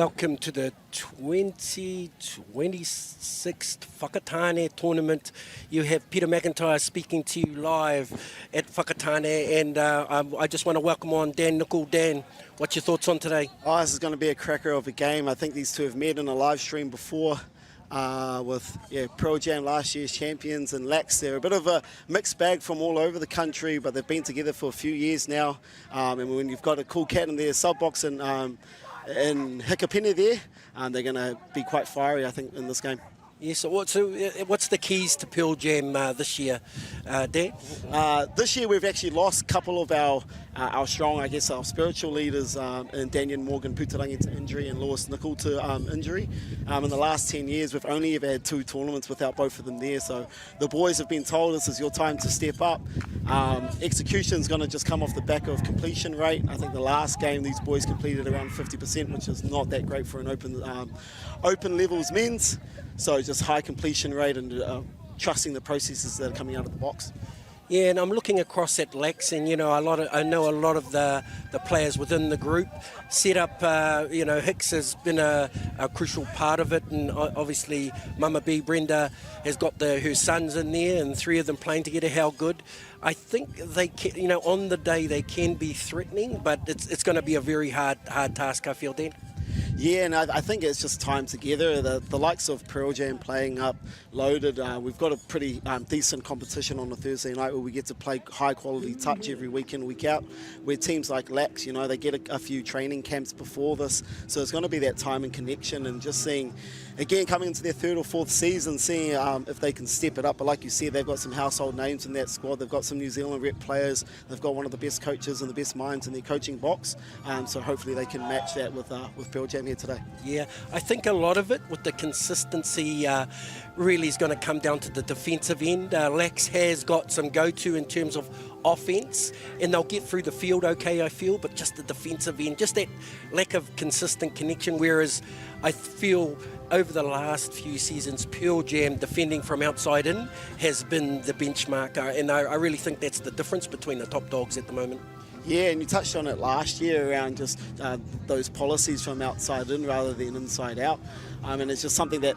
welcome to the 2026 Whakatane tournament. You have Peter McIntyre speaking to you live at Whakatane, and I just want to welcome on Dan Nicol. Dan, what's your thoughts on today? Oh, this is going to be a cracker of a game. I think these two have met in a live stream before with Pro Jam last year's champions and LAX. They're a bit of a mixed bag from all over the country, but they've been together for a few years now. And when you've got a cool cat in their sub box and Ōhope there, they're going to be quite fiery, I think, in this game. Yeah, so what's the keys to Pearl Jam this year, Dan? This year we've actually lost a couple of our strong, I guess, our spiritual leaders in Daniel Morgan Putarangi to injury and Lewis Nicol to injury. In the last 10 years we've only ever had 2 tournaments without both of them there, so the boys have been told this is your time to step up. Execution's going to just come off the back of completion rate. I think the last game these boys completed around 50%, which is not that great for an open levels men's. So just high completion rate and trusting the processes that are coming out of the box. Yeah, and I'm looking across at LAX, and I know a lot of the players within the group set up. Hicks has been a crucial part of it, and obviously Mama B Brenda has got her sons in there, and 3 of them playing together. How good! I think they can, on the day they can be threatening, but it's going to be a very hard task, I feel, Dan. Yeah, and I think it's just time together. The likes of Pearl Jam playing up loaded. We've got a pretty decent competition on a Thursday night where we get to play high quality touch every week in, week out. Where teams like LAX, they get a few training camps before this. So it's going to be that time and connection, and just seeing, again, coming into their 3rd or 4th season, seeing if they can step it up. But like you said, they've got some household names in that squad. They've got some New Zealand rep players. They've got one of the best coaches and the best minds in their coaching box. So hopefully they can match that with Pearl Jam here today. Yeah, I think a lot of it with the consistency really is going to come down to the defensive end. LAX has got some go-to in terms of offense, and they'll get through the field okay, I feel, but just the defensive end, just that lack of consistent connection, whereas I feel over the last few seasons, Pearl Jam defending from outside in has been the benchmark, and I really think that's the difference between the top dogs at the moment. Yeah, and you touched on it last year around just those policies from outside in rather than inside out. And it's just something that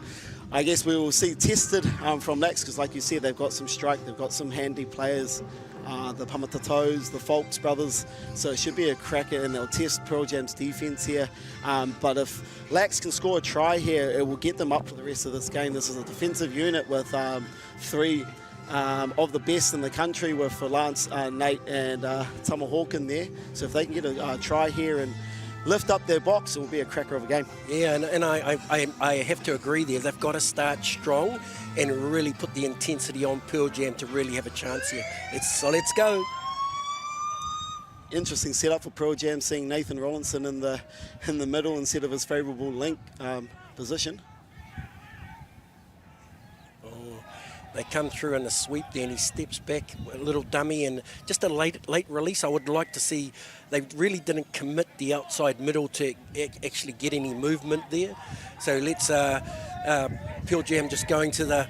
I guess we will see tested from LAX, because like you said, they've got some strike, they've got some handy players, the Pamatatos, the Folks brothers, so it should be a cracker, and they'll test Pearl Jam's defence here. But if LAX can score a try here, it will get them up for the rest of this game. This is a defensive unit with 3 of the best in the country, with Lance, Nate and Tomahawk in there. So if they can get a try here and lift up their box, it will be a cracker of a game. Yeah, and I have to agree there. They've got to start strong and really put the intensity on Pearl Jam to really have a chance here. Let's go. Interesting setup for Pearl Jam, seeing Nathan Rollinson in the middle instead of his favourable link position. They come through in a sweep there, and he steps back, a little dummy, and just a late release. I would like to see. They really didn't commit the outside middle to actually get any movement there. So let's Pearl Jam just going to the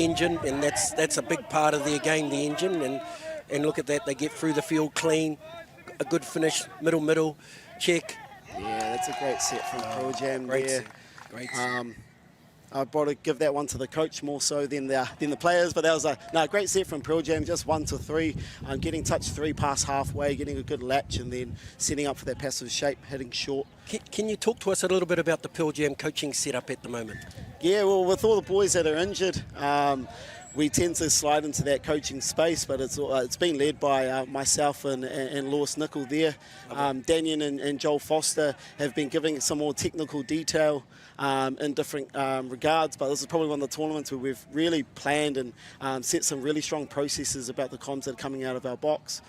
engine, and that's a big part of their game, the engine. And look at that, they get through the field clean, a good finish, middle check. Yeah, that's a great set from Pearl Jam there. Great set. I'd probably give that one to the coach more so than the players, but that was a great set from Pearl Jam, just 1 to 3, getting touch 3 past halfway, getting a good latch, and then setting up for that passive shape, hitting short. Can you talk to us a little bit about the Pearl Jam coaching setup at the moment? Yeah, well, with all the boys that are injured, we tend to slide into that coaching space, but it's been led by myself and Lewis Nicol there. Daniel and Joel Foster have been giving some more technical detail in different regards, but this is probably one of the tournaments where we've really planned and set some really strong processes about the comms that are coming out of our box.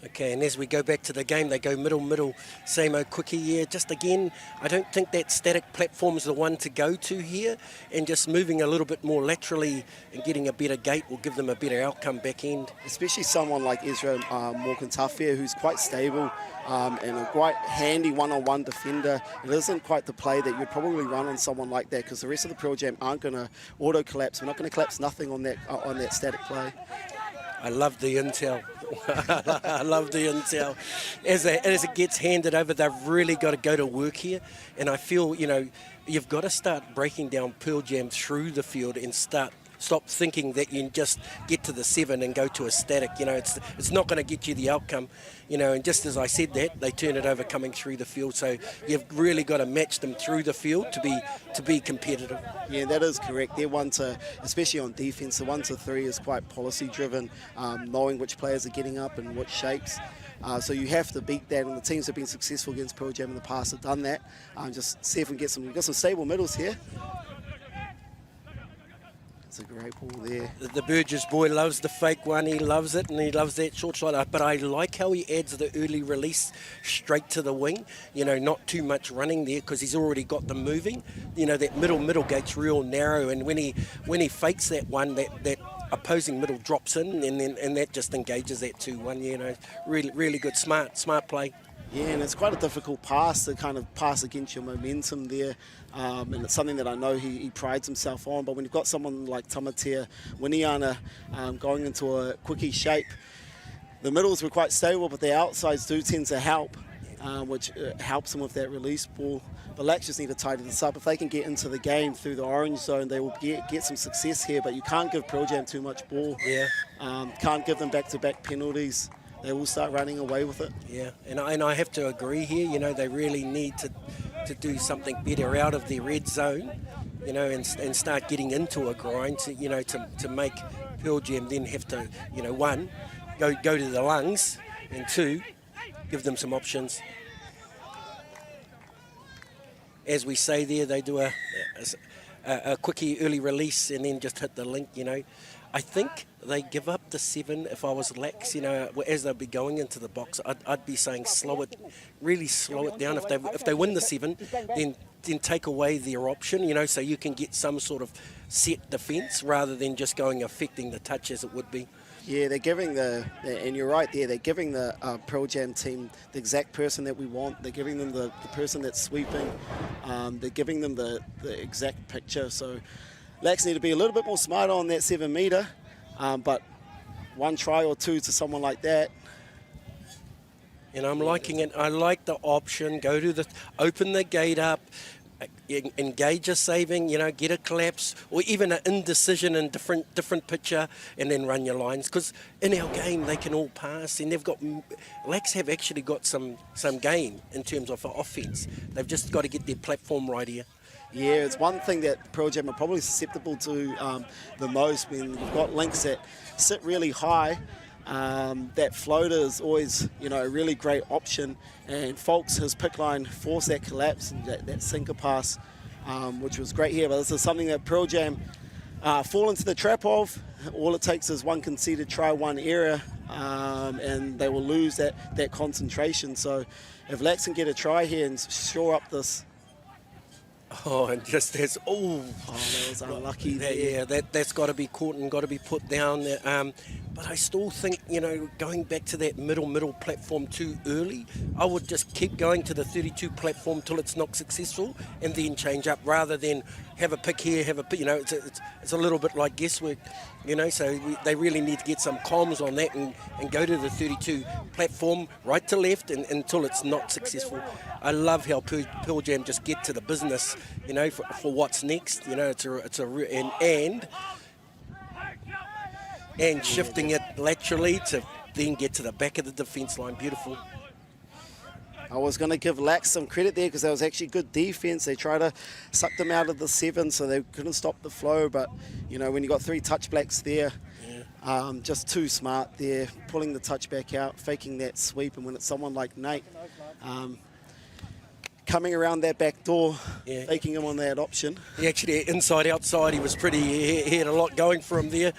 Okay, and as we go back to the game, they go middle, same old quickie. Yeah, just again, I don't think that static platform is the one to go to here, and just moving a little bit more laterally and getting a better gate will give them a better outcome back end. Especially someone like Ezra Morgan-Tafia, who's quite stable and a quite handy one-on-one defender. It isn't quite the play that you'd probably run on someone like that, because the rest of the Pearl Jam aren't going to auto-collapse. We're not going to collapse nothing on that static play. I love the intel. I love the intel. As it gets handed over, they've really got to go to work here. And I feel, you've got to start breaking down Pearl Jam through the field and stop thinking that you can just get to the 7 and go to a static. It's not going to get you the outcome. And just as I said that, they turn it over coming through the field. So you've really got to match them through the field to be competitive. Yeah, that is correct. Their 1 to, especially on defence, the 1 to 3 is quite policy driven, knowing which players are getting up and which shapes. So you have to beat that, and the teams that have been successful against Pearl Jam in the past have done that. Just see if we can get we've got some stable middles here. It's a great ball there. The Burgess boy loves the fake one. He loves it, and he loves that short shot. But I like how he adds the early release straight to the wing. Not too much running there because he's already got them moving. That middle gate's real narrow, and when he fakes that one, that opposing middle drops in, and that just engages that 2-1. Really good, smart play. Yeah, and it's quite a difficult pass to kind of pass against your momentum there. And it's something that I know he prides himself on. But when you've got someone like Tamatea Winiana going into a quickie shape, the middles were quite stable, but the outsides do tend to help, which helps them with that release ball. But LAX just need to tidy this up. If they can get into the game through the orange zone, they will get some success here. But you can't give Pearl Jam too much ball. Yeah. Can't give them back-to-back penalties. They will start running away with it. Yeah, and I have to agree here. They really need to do something better out of their red zone, and start getting into a grind to make Pearl Jam then have to, 1, go to the lungs, and 2, give them some options. As we say there, they do a quickie early release and then just hit the link, I think they give up the 7. If I was LAX, as they'd be going into the box, I'd be saying really slow it down. If they win the 7, then take away their option, so you can get some sort of set defence rather than just affecting the touch as it would be. Yeah, they're giving and you're right there, they're giving the Pearl Jam team the exact person that we want. They're giving them the person that's sweeping. They're giving them the exact picture. So LAX need to be a little bit more smarter on that 7 metre, but 1 try or 2 to someone like that. And I'm liking it. I like the option. Open the gate up, engage a saving, get a collapse, or even an indecision in different picture, and then run your lines. Because in our game, they can all pass, and LAX have actually got some game in terms of offence. They've just got to get their platform right here. Yeah, it's one thing that Pearl Jam are probably susceptible to the most when you've got links that sit really high. That floater is always, a really great option. And Folks, his pick line, forced that collapse and that sinker pass, which was great here. But this is something that Pearl Jam fall into the trap of. All it takes is 1 conceded try, 1 error, and they will lose that concentration. So if LAX can get a try here and shore up this. Oh, and just as that was unlucky there. Yeah, that's got to be caught and got to be put down. But I still think, going back to that middle platform too early, I would just keep going to the 32 platform till it's not successful and then change up rather than have a pick here, have a pick. It's a little bit like guesswork, so they really need to get some comms on that and go to the 32 platform right to left until it's not successful. I love how Pearl Jam just get to the business, for what's next. And shifting it laterally to then get to the back of the defence line. Beautiful. I was going to give LAX some credit there because that was actually good defence. They tried to suck them out of the 7 so they couldn't stop the flow. But, when you got 3 touchbacks there, just too smart there, pulling the touchback out, faking that sweep. And when it's someone like Nate, coming around that back door, faking him on that option. He actually, inside, outside, he was he had a lot going for him there.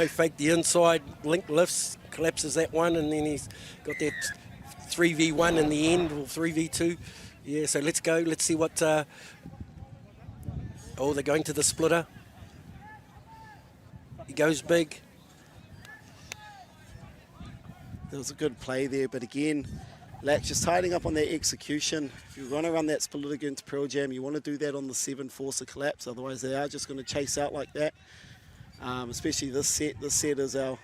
Faked the inside, link lifts, collapses that one, and then he's got that 3v1 in the end, or 3v2. Yeah, so let's go. Let's see what... they're going to the splitter. He goes big. There was a good play there, but again, LAX just tidying up on their execution. If you want to run that split against Pearl Jam, you want to do that on the 7, force a collapse. Otherwise, they are just going to chase out like that. Especially this set. This set is our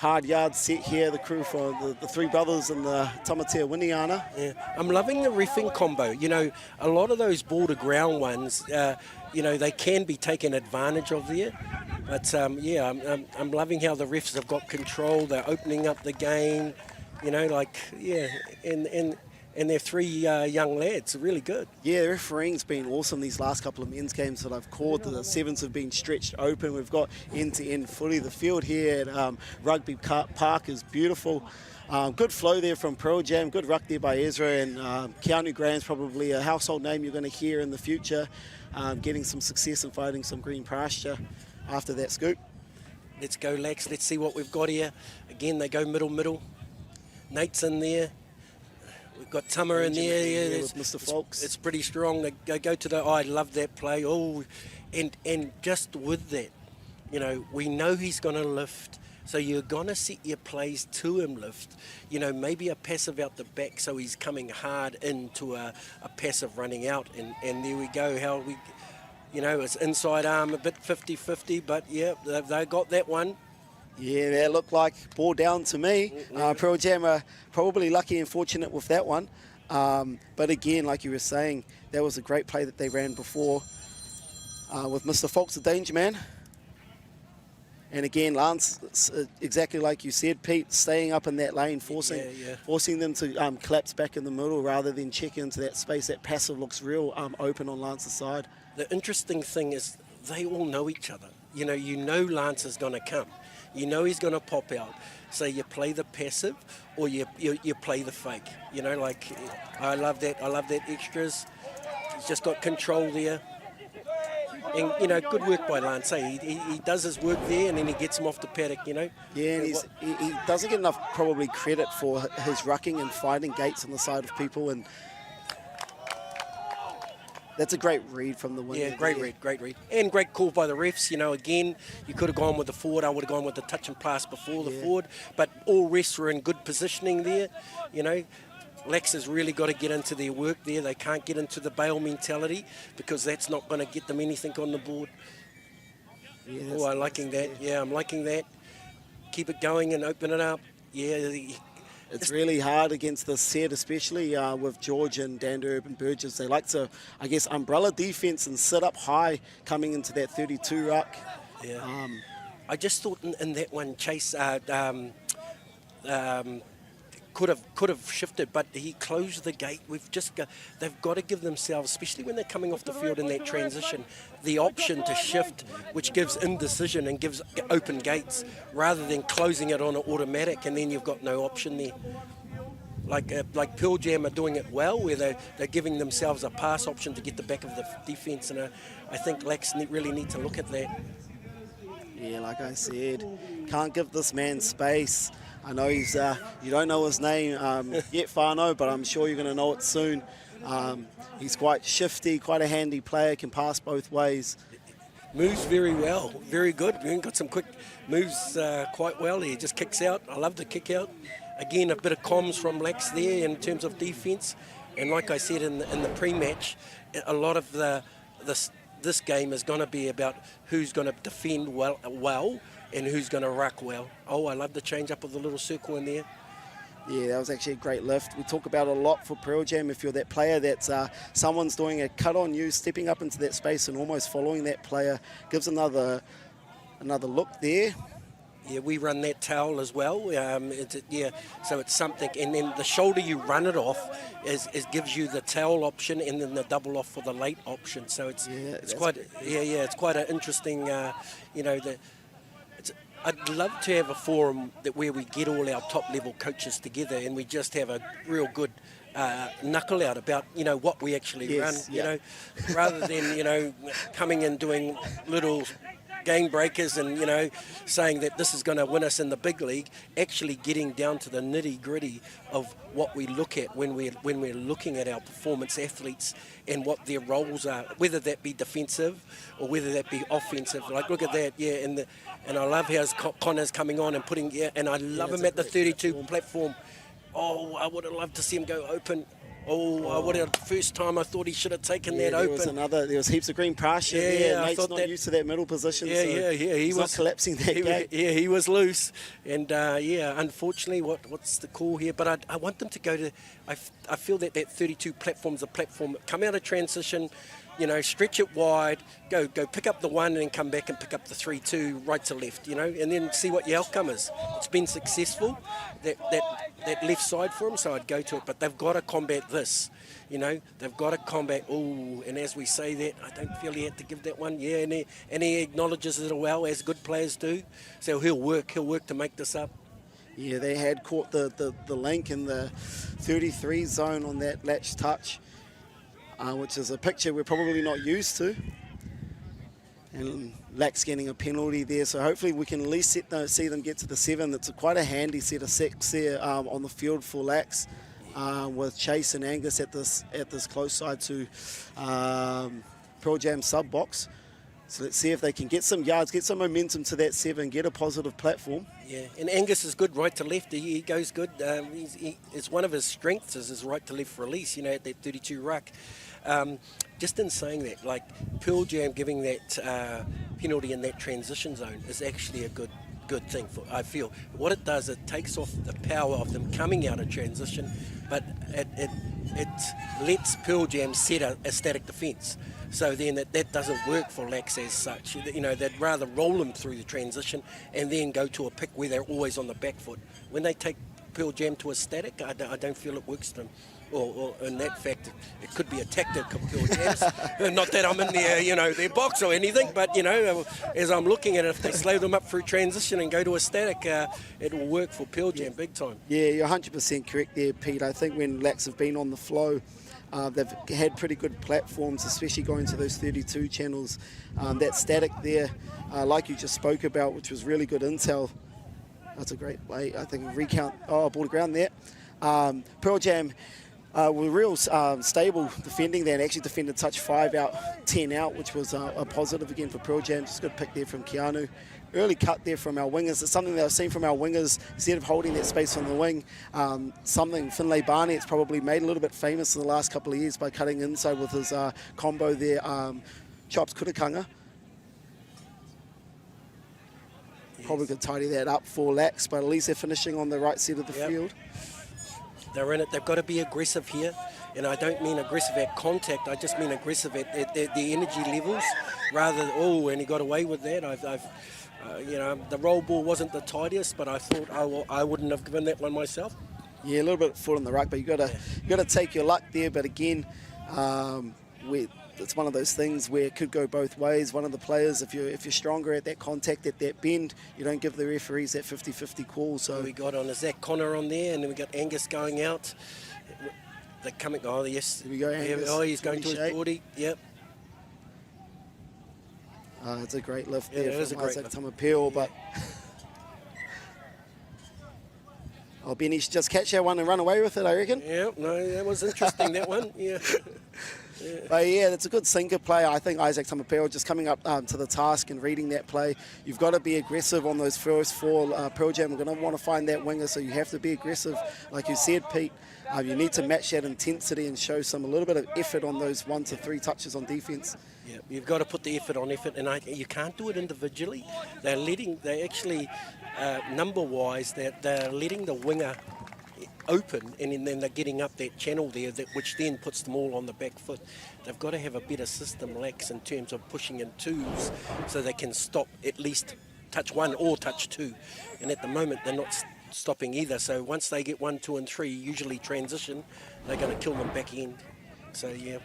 hard yard set here, the crew for the three brothers and the Tamatea Winiana. Yeah, I'm loving the reffing combo. You know, a lot of those border ground ones, you know, they can be taken advantage of there. But yeah, I'm loving how the refs have got control. They're opening up the game. You know, like, yeah, and they're three young lads, really good. Yeah, the refereeing's been awesome these last couple of men's games that I've called. The sevens have been stretched open. We've got end-to-end footy. The field here at Rugby Park is beautiful. Good flow there from Pearl Jam. Good ruck there by Ezra. And Keanu Graham's probably a household name you're going to hear in the future. Getting some success and fighting some green pasture after that scoop. Let's go, LAX. Let's see what we've got here. Again, they go middle. Nate's in there. We've got Tama in there. Yeah, with Mr. Folks. It's pretty strong. They go to the. Oh, I love that play. Oh, and just with that, you know, we know he's going to lift. So you're going to set your plays to him lift. You know, maybe a passive out the back so he's coming hard into a passive running out. And there we go. How we, you know, it's inside arm a bit 50-50, but yeah, they got that one. Yeah, that looked like ball down to me. Pearl Jam are probably lucky and fortunate with that one. But again, like you were saying, that was a great play that they ran before with Mr. Fox, the danger man. And again, Lance, exactly like you said, Pete, staying up in that lane, forcing them to collapse back in the middle rather than check into that space. That passive looks real open on Lance's side. The interesting thing is they all know each other. You know Lance is going to come. You know he's going to pop out. So you play the passive or you play the fake. You know, like, I love that. I love that extras. He's just got control there. And, you know, good work by Lance. He does his work there and then he gets him off the paddock, you know. Yeah, and he doesn't get enough probably credit for his rucking and finding gates on the side of people. And that's a great read from the winger. Yeah, great read. And great call by the refs. You know, again, you could have gone with the forward. I would have gone with the touch and pass before the forward. But all refs were in good positioning there. You know, LAX has really got to get into their work there. They can't get into the bail mentality because that's not going to get them anything on the board. Yeah, oh, I'm liking that. Yeah, I'm liking that. Keep it going and open it up. Yeah. It's really hard against the set, especially with George and Danderb and Burgess. They like to, I guess, umbrella defense and sit up high coming into that 32 ruck. Yeah. I just thought in that one, Chase could have shifted, but he closed the gate. They've got to give themselves, especially when they're coming off the field in that transition, the option to shift, which gives indecision and gives open gates, rather than closing it on an automatic and then you've got no option there. Like Pearl Jam are doing it well, where they're giving themselves a pass option to get the back of the defence, and I think LAX really need to look at that. Yeah, like I said, can't give this man space. I know he's, you don't know his name yet, Whānau, but I'm sure you're going to know it soon. He's quite shifty, quite a handy player, can pass both ways. Moves very well, very good. Got some quick moves quite well. He just kicks out. I love the kick out. Again, a bit of comms from LAX there in terms of defence. And like I said in the pre-match, a lot of this game is going to be about who's going to defend well and who's going to ruck well. Oh, I love the change up of the little circle in there. Yeah, that was actually a great lift. We talk about it a lot for Pearl Jam. If you're that player that's someone's doing a cut on you, stepping up into that space and almost following that player, gives another look there. Yeah, we run that towel as well. So it's something. And then the shoulder you run it off gives you the towel option, and then the double off for the late option. So it's quite an interesting. I'd love to have a forum where we get all our top level coaches together and we just have a real good knuckle out about what we actually run. Rather than coming and doing little game breakers and saying that this is going to win us in the big league. Actually getting down to the nitty gritty of what we look at when we're looking at our performance athletes and what their roles are, whether that be defensive or whether that be offensive. Like, look at that, and I love how Connor's coming on and and I love him at the 32 platform. Oh, I would have loved to see him go open. what a first time I thought he should have taken that there open. There was heaps of green pasture there. I Nate's thought not that, used to that middle position. He was not collapsing that gate. Yeah, he was loose. And unfortunately, what's the call here? But I want them to go to, I feel that 32 platform's a platform, come out of transition, you know, stretch it wide, go pick up the one and then come back and pick up the 3-2 right to left, you know, and then see what your outcome is. It's been successful, that left side for them, so I'd go to it. But they've got to combat this, you know, they've got to combat, and as we say that, I don't feel he had to give that one, and he acknowledges it well, as good players do, so he'll work to make this up. Yeah, they had caught the link in the 33 zone on that latch touch, which is a picture we're probably not used to. And LAX getting a penalty there, so hopefully we can at least see them get to the 7. That's quite a handy set of 6 there on the field for LAX, with Chase and Angus at this close side to Pearl Jam sub box. So let's see if they can get some yards, get some momentum to that 7, get a positive platform. Yeah, and Angus is good right to left. He goes good. It's one of his strengths is his right to left release, you know, at that 32 ruck. Just in saying that, like Pearl Jam giving that penalty in that transition zone is actually a good thing for, I feel. What it does, it takes off the power of them coming out of transition, but it lets Pearl Jam set a static defence. So then that doesn't work for LAX as such. You know, they'd rather roll them through the transition and then go to a pick where they're always on the back foot. When they take Pearl Jam to a static, I don't feel it works for them. Or in that fact, it could be a tactic of Pearl Jam's. Not that I'm in their, you know, their box or anything, but, you know, as I'm looking at it, if they slow them up through transition and go to a static, it will work for Pearl Jam big time. Yeah, you're 100% correct there, Pete. I think when LAX have been on the flow, they've had pretty good platforms, especially going to those 32 channels. That static there, like you just spoke about, which was really good intel. That's a great way, I think, recount. Oh, ball to ground there. Pearl Jam were real stable defending that, and actually defended touch 5 out, 10 out, which was a positive again for Pearl Jam. Just good pick there from Keanu. Early cut there from our wingers. It's something that I've seen from our wingers, instead of holding that space on the wing. Something Finlay Barnett's probably made a little bit famous in the last couple of years by cutting inside with his combo there, chops Kutakanga. Yes. Probably could tidy that up for LAX, but at least they're finishing on the right side of the field. They're in it. They've got to be aggressive here. And I don't mean aggressive at contact. I just mean aggressive at the energy levels. Rather than, and he got away with that. You know, the roll ball wasn't the tidiest, but I thought I wouldn't have given that one myself. Yeah, a little bit of foot on the ruck, but you got to take your luck there. But again, it's one of those things where it could go both ways. One of the players, if you're stronger at that contact, at that bend, you don't give the referees that 50-50 call. So we got on Zach Connor on there, and then we got Angus going out. They're coming. Oh yes. Here we go. Angus. Oh, he's going to his 40. Yep. It's a great lift there from Isaac Tamapil, but Benny should just catch that one and run away with it, I reckon. Yeah, no, that was interesting, that one. Yeah. But yeah, that's a good sinker play. I think Isaac Tamapil just coming up to the task and reading that play. You've got to be aggressive on those first 4. Pearl Jam are going to want to find that winger, so you have to be aggressive. Like you said, Pete, you need to match that intensity and show a little bit of effort on those 1 to 3 touches on defence. Yeah, you've got to put the effort on effort, and you can't do it individually. They're actually, number-wise, they're letting the winger open, and then they're getting up that channel there, which then puts them all on the back foot. They've got to have a better system, LAX, in terms of pushing in twos, so they can stop at least touch 1 or touch 2. And at the moment, they're not stopping either. So once they get 1, 2, and 3, usually transition, they're going to kill them back end. So yeah.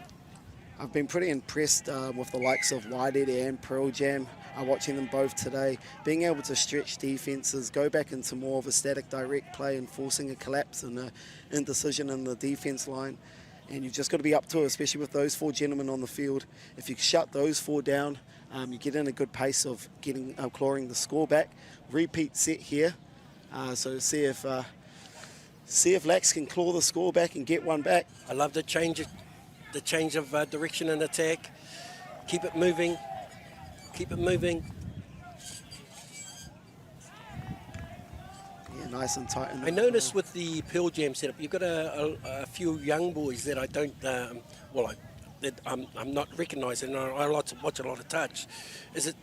I've been pretty impressed with the likes of Whitehead and Pearl Jam, watching them both today. Being able to stretch defences, go back into more of a static direct play and forcing a collapse and an indecision in the defence line. And you've just got to be up to it, especially with those 4 gentlemen on the field. If you shut those 4 down, you get in a good pace of getting clawing the score back. Repeat set here. So see if LAX can claw the score back and get one back. I love the change of direction and attack. Keep it moving. Keep it moving. Yeah, nice and tight. I noticed with the Pearl Jam setup, you've got a few young boys that I don't, I'm not recognising. I like to watch a lot of touch.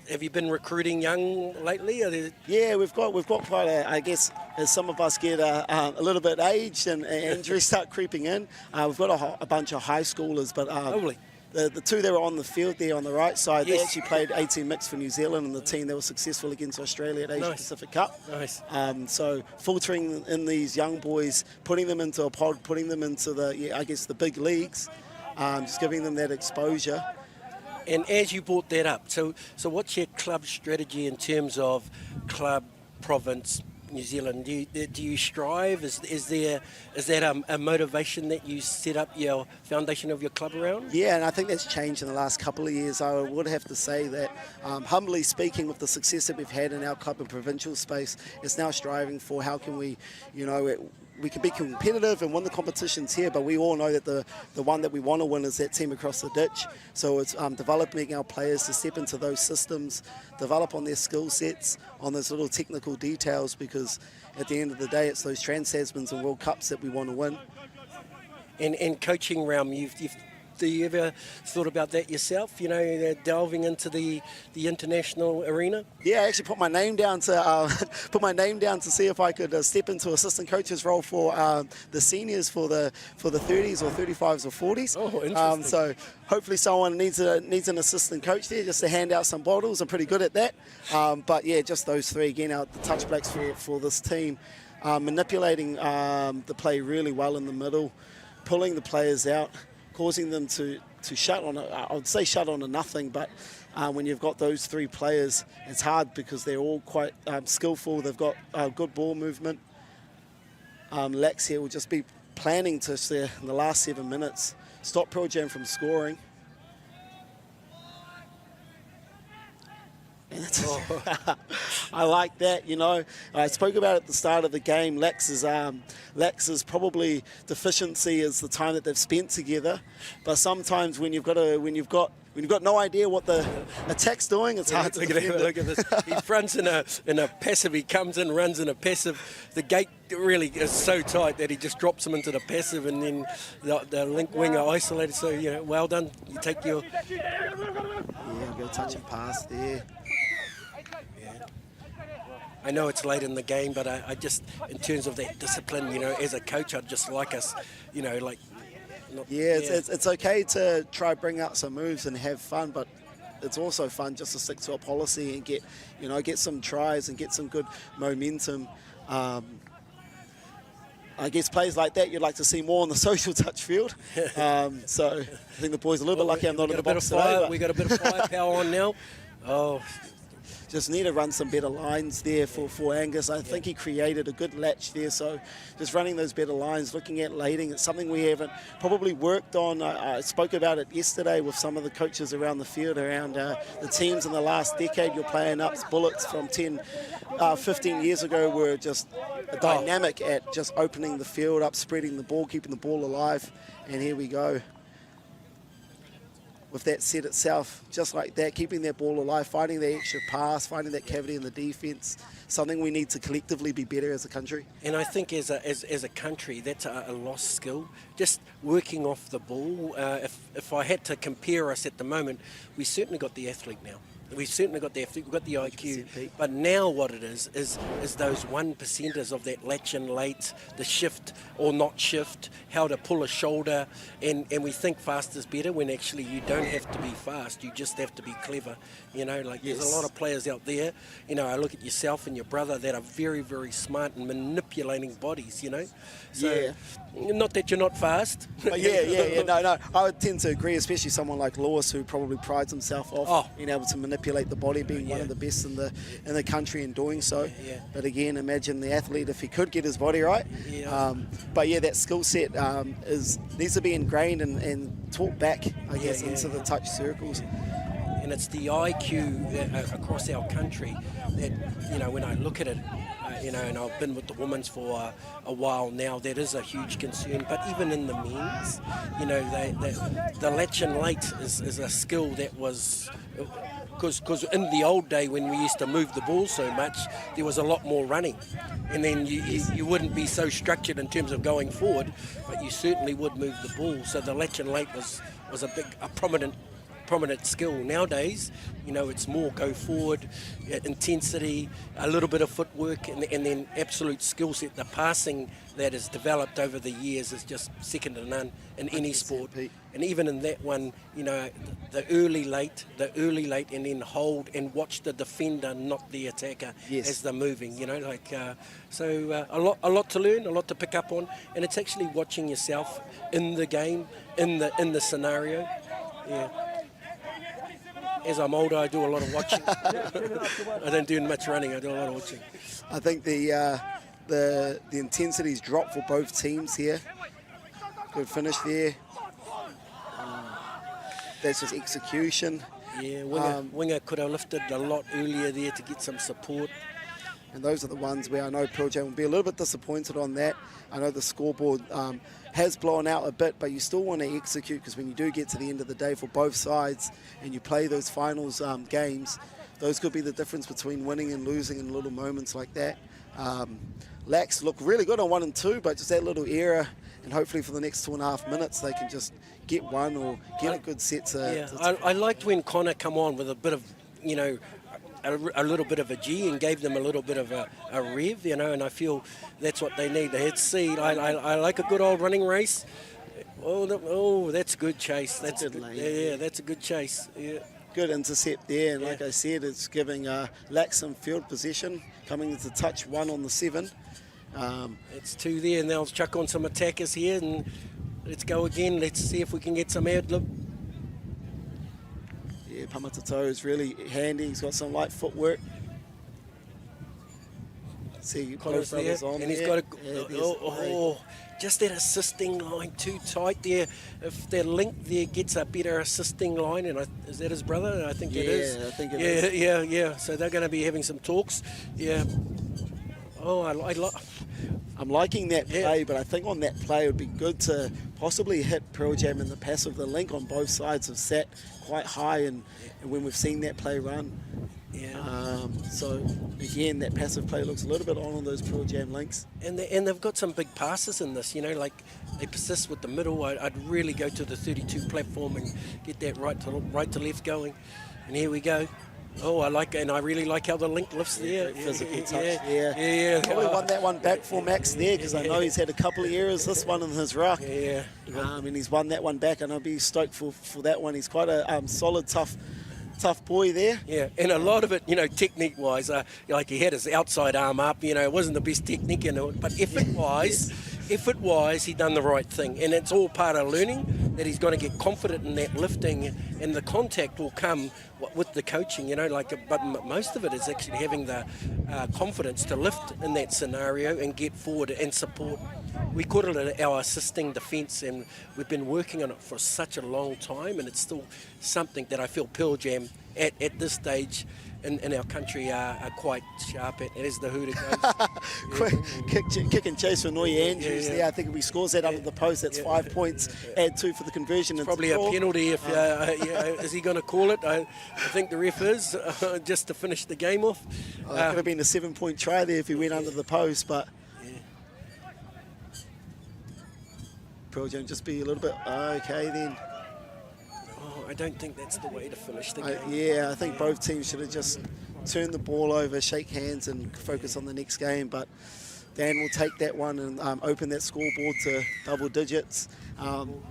Have you been recruiting young lately? Yeah, we've got quite a, I guess, as some of us get a little bit aged and injuries start creeping in, we've got a bunch of high schoolers, but Lovely. the two that were on the field there on the right side, Yes. they actually played 18 mix for New Zealand, and the team that was successful against Australia at Asia Nice. Pacific Cup. Nice. So filtering in these young boys, putting them into a pod, putting them into the big leagues, just giving them that exposure. And as you brought that up, so what's your club strategy in terms of club, province, New Zealand? Do you strive? Is that a motivation that you set up your foundation of your club around? Yeah, and I think that's changed in the last couple of years. I would have to say that, humbly speaking, with the success that we've had in our club and provincial space, it's now striving for how can we, we can be competitive and win the competitions here, but we all know that the one that we want to win is that team across the ditch. So it's developing our players to step into those systems, develop on their skill sets, on those little technical details, because at the end of the day, it's those Trans-Tasmans and World Cups that we want to win. And coaching realm, do you ever thought about that yourself? Delving into the international arena? Yeah, I actually put my name down to see if I could step into assistant coach's role for the seniors for the 30s or 35s or 40s. Oh, interesting. So hopefully someone needs an assistant coach there just to hand out some bottles. I'm pretty good at that. But yeah, just those three again out the touch blacks for this team, manipulating the play really well in the middle, pulling the players out, causing them to shut on I would say shut on to nothing, but when you've got those three players, it's hard because they're all quite skillful. They've got good ball movement. LAX here will just be planning to, in the last 7 minutes, stop Pearl Jam from scoring. I like that, I spoke about it at the start of the game. LAX's probably deficiency is the time that they've spent together. But sometimes when you've got no idea what the attack's doing, it's hard to defend it. Look at this. He fronts in a passive. He comes in, runs in a passive. The gate really is so tight that he just drops him into the passive, and then the link winger isolated. So well done. You take your. Yeah, go touch and pass there. I know it's late in the game, but I just, in terms of that discipline, as a coach, I'd just like us, It's okay to try bring out some moves and have fun, but it's also fun just to stick to a policy and get some tries and get some good momentum. I guess plays like that you'd like to see more on the social touch field. So I think the boys are a little bit lucky I'm not in the box today. We got a bit of firepower on now. Oh. Just need to run some better lines there for Angus. I think he created a good latch there, so just running those better lines, looking at lading, it's something we haven't probably worked on. I spoke about it yesterday with some of the coaches around the field, around the teams in the last decade. You're playing up Bullets from 10, 15 years ago were just dynamic at just opening the field up, spreading the ball, keeping the ball alive, and here we go. With that set itself, just like that, keeping that ball alive, finding the extra pass, finding that cavity in the defence, something we need to collectively be better as a country. And I think as a country, that's a lost skill. Just working off the ball. If I had to compare us at the moment, we certainly got the athlete now. We've certainly got the athlete, we've got the IQ, but now what it is those 1%ers of that latch in late, the shift or not shift, how to pull a shoulder, and we think fast is better when actually you don't have to be fast, you just have to be clever. There's a lot of players out there, I look at yourself and your brother that are very, very smart and manipulating bodies, So, not that you're not fast. But no, I would tend to agree, especially someone like Lewis, who probably prides himself off being able to manipulate the body, being one of the best in the country in doing so. But again, imagine the athlete if he could get his body right. That skill set needs to be ingrained and taught back, I guess, into the touch circles. And it's the IQ across our country that, when I look at it, and I've been with the women's for a while now, that is a huge concern. But even in the men's, the latch and late is a skill that was because in the old day when we used to move the ball so much, there was a lot more running, and then you wouldn't be so structured in terms of going forward, but you certainly would move the ball. So the latch and late was a prominent skill. Nowadays, it's more go forward, intensity, a little bit of footwork, and then absolute skill set. The passing that has developed over the years is just second to none in any sport. And even in that one, the early late, and then hold and watch the defender, not the attacker, as they're moving. So a lot to learn, a lot to pick up on, and it's actually watching yourself in the game, in the scenario. Yeah. As I'm older, I do a lot of watching. I don't do much running. I do a lot of watching. I think the intensity's dropped for both teams here. Good finish there. That's just execution. Yeah, Winger could have lifted a lot earlier there to get some support. And those are the ones where I know Pearl Jam will be a little bit disappointed on that. I know the scoreboard has blown out a bit, but you still want to execute, because when you do get to the end of the day for both sides and you play those finals games, those could be the difference between winning and losing in little moments like that. LAX look really good on 1 and 2, but just that little error, and hopefully for the next 2.5 minutes they can just get one or get a good set. I liked when Connor come on with a bit of, a little bit of a G and gave them a little bit of a rev, and I feel that's what they need. They had seed. I like a good old running race. Oh, that's a good chase. That's a good lane. Yeah, that's a good chase. Yeah. Good intercept there, and like I said, it's giving LAX some field position, coming into touch 1 on the 7. It's 2 there, and they'll chuck on some attackers here, and let's go again. Let's see if we can get some ad-lib. Yeah, Pamatatoa is really handy. He's got some light footwork. See, Connor's there, and he's got just that assisting line too tight there. If their link there gets a better assisting line, and is that his brother? I think it is. Yeah, I think it is. Yeah. So they're going to be having some talks. Yeah. Oh, I'm liking that play, but I think on that play it would be good to possibly hit Pearl Jam in the passive. The link on both sides have sat quite high, and when we've seen that play run. Yeah. So again, that passive play looks a little bit on those Pearl Jam links. And they've got some big passes in this, like they persist with the middle. I'd really go to the 32 platform and get that right to left going. And here we go. Oh, I like it, and I really like how the link lifts there. Physical touch. Yeah. Probably won that one back for Max there, because I know he's had a couple of errors, this one in his ruck. Yeah. And he's won that one back, and I'll be stoked for that one. He's quite a solid, tough boy there. Yeah, and a lot of it, technique-wise, like he had his outside arm up, it wasn't the best technique, but effort-wise, he done the right thing, and it's all part of learning, that he's going to get confident in that lifting, and the contact will come with the coaching, but most of it is actually having the confidence to lift in that scenario and get forward and support. We call it our assisting defence, and we've been working on it for such a long time, and it's still something that I feel Pearl Jam at this stage in our country are quite sharp at, as the hooter goes. Kick and chase for Noya Andrews there. I think if he scores that under the post, that's 5 points, add 2 for the conversion. Probably a penalty if, is he going to call it? I think the ref is, just to finish the game off. It could have been a 7-point try there if he went under the post, but Pearl Jam just be a little bit okay then. I don't think that's the way to finish the game. I think both teams should have just turned the ball over, shake hands and focus on the next game, but Dan will take that one and open that scoreboard to double digits.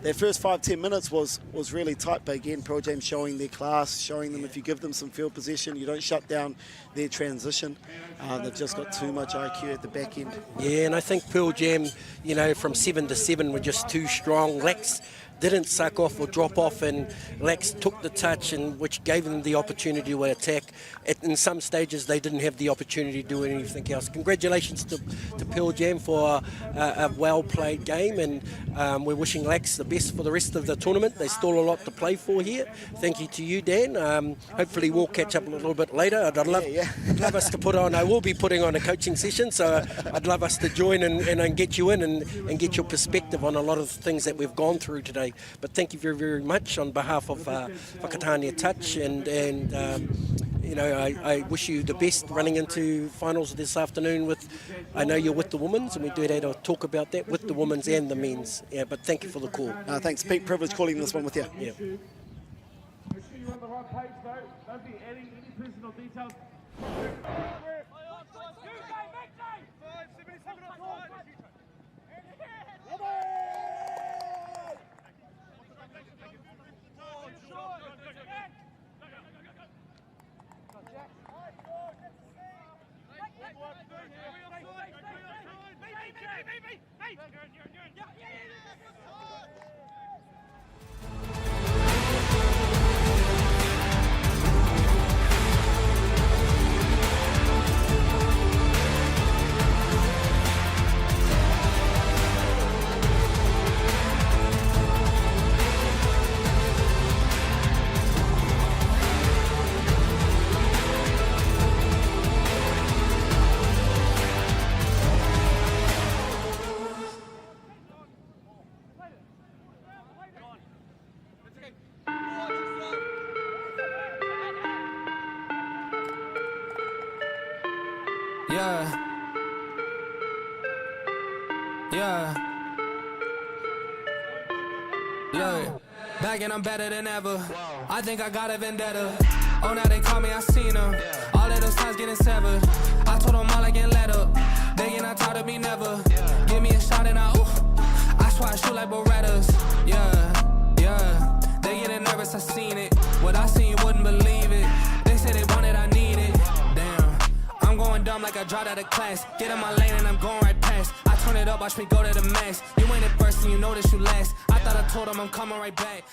Their first 5-10 minutes was really tight, but again, Pearl Jam showing their class, showing them if you give them some field position, you don't shut down their transition. They've just got too much IQ at the back end. Yeah, and I think Pearl Jam, from 7 to 7 were just too strong. LAX didn't suck off or drop off, and LAX took the touch, and which gave them the opportunity to attack. In some stages, they didn't have the opportunity to do anything else. Congratulations to Pearl Jam for a well-played game, and we're wishing LAX the best for the rest of the tournament. There's still a lot to play for here. Thank you to you, Dan. Hopefully we'll catch up a little bit later. I'd love us to put on, I will be putting on a coaching session, so I'd love us to join and get you in and get your perspective on a lot of the things that we've gone through today. okay. But thank you very, very much on behalf of Whakatane Touch, and you know, I wish you the best running into finals this afternoon with, I know you're with the women's, and we do have to talk about that with the women's and the men's. Yeah, but thank you for the call. Thanks, Pete. Privilege calling this one with you. Yeah. Make sure you're on the right page, though. Don't be adding any personal details. Look, back and I'm better than ever. I think I got a vendetta. Oh, now they call me, I seen them. All of those times getting severed. I told them all I get let up. Begging, I taught to be never. Give me a shot and I swear I shoot like Berettas. Yeah. They getting nervous, I seen it. What I seen, you wouldn't believe it. They said they wanted, I need it. Damn, I'm going dumb like I dropped out of class. Get in my lane and I'm going right past. I turn it up, watch me go to the max. You ain't at first and you know that you last. I thought I told them I'm coming right back.